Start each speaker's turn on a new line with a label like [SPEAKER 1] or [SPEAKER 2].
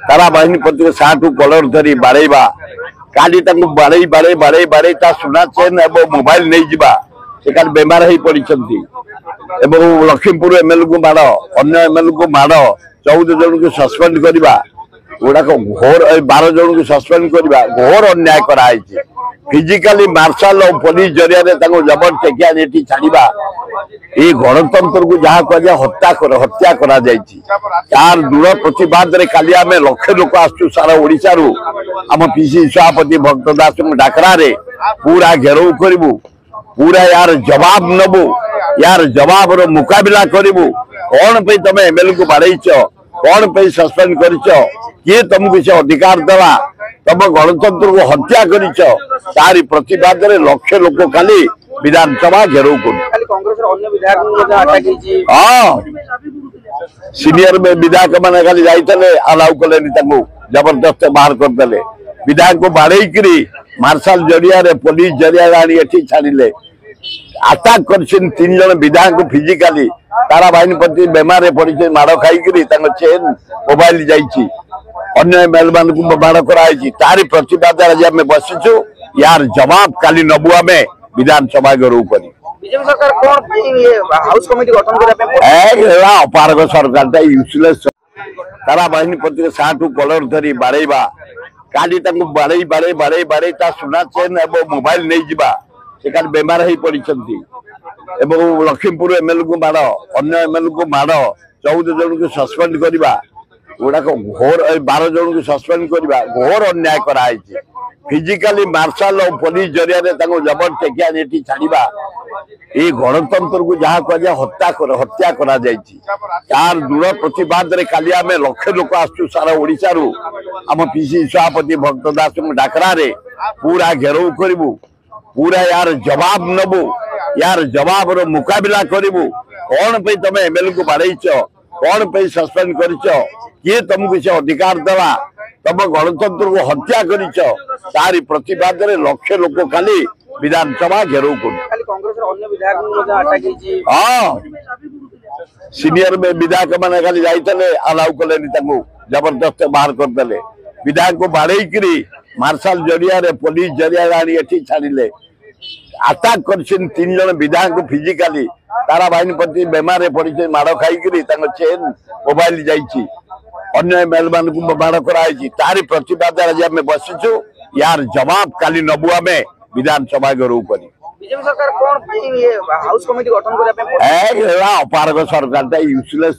[SPEAKER 1] तारा बाहिनी प्रति साठू कलर धरी बाड़ेबा काली बाड़े बाड़े बाड़े बाड़े सुना चेन एवं मोबाइल नहीं जावा से बेमार हो पड़ी लक्ष्मीपुर एमएलए को माड़ अन्य एमएलए को माड़ 14 जन को सस्पेंड करवा गुड़ाक घोर 12 जन को सस्पेंड करवा घोर अन्याय कराई फिजिकाली मार्शल और पुलिस जरिया जबर टेकिया छाड़ा ये गणतंत्र को जहाँ कह हत्या करा तार दूर प्रतिवाद काली आम लक्ष लोक आसु सारा ओडिशा रु आम पीसी सभापति भक्त दास डाकरा पूरा घेराव करू पूरा यार जवाब नबू यार जवाब रो मुकाबला करू कौन पे तुम एमएलए को बाड़ेच कौन पे सस्पेंड कर किए तुमको से अधिकार देवा तुम गणतंत्र को हत्या कर प्रतिवाद लक्ष लोक खाली विधानसभा घेराव कर सीनियर में विधायक मैंने खाली जाते अलाउ कले जबरदस्त बाहर करदे विधायक को बाड़े मार्शल जरिया पुलिस जरिया आनी छाड़े आटाक कर 3 जन विधायक फिजिकाली तारा बाहिनी प्रति बेमार पड़ी माड़ खाई चेन मोबाइल जाइए अन्य एमएलए मान को माड़ कराई तारी प्रतिवाद आज आम बसीचु यार जवाब काली नबू आम विधानसभा घेराव कर अपारग सरकार यूजलेस तारा बाहिनी प्रति साठू कलर धरी बाड़ेबा काली बाड़े बाड़े बाड़े बाड़े सुना चेन एवं मोबाइल नहीं जावा से बेमार हो पड़ी लक्ष्मीपुर एमएलए को माड़ अन्य एमएलए को माड़ 14 जन को सस्पेंड करवा गुड़ाक घोर 12 जन को सस्पेंड करवा घोर अन्याय कराई फिजिकाली मार्शल और पुलिस जरिया जबर टेकिया छाड़ा ये गणतंत्र को जहाँ कह हत्या करा तार दूर प्रतिवाद काली आम लक्ष लोक आसु सारा ओडिशा रु आम पीसी सभापति भक्त दास डाकरा पूरा घेराव करू पूरा यार जवाब नबू यार जवाब रो मुकाबला करू कौन पे तुम एमएलए को बाड़ेच कौन पे सस्पेंड कर किए तुमको से अधिकार देवा तुम गणतंत्र को हत्या कर प्रतिवाद लक्ष लोक खाली विधानसभा घेराव कर सीनियर में विधायक मैंने खाली जाते अलाउ कले जबरदस्त बाहर करदे विधायक को बाड़े मार्शल जरिया पुलिस जरिया आनी छाड़े आटाक कर 3 जन विधायक फिजिकाली तारा बाहिनी प्रति बेमार पड़ी माड़ खाई चेन मोबाइल जाइए अन्य एमएलए मान को माड़ कराई तारी प्रतिवाद आज आम बसीचु यार जवाब काली नबू आम विधानसभा घेराव कर अपारग सरकार यूजलेस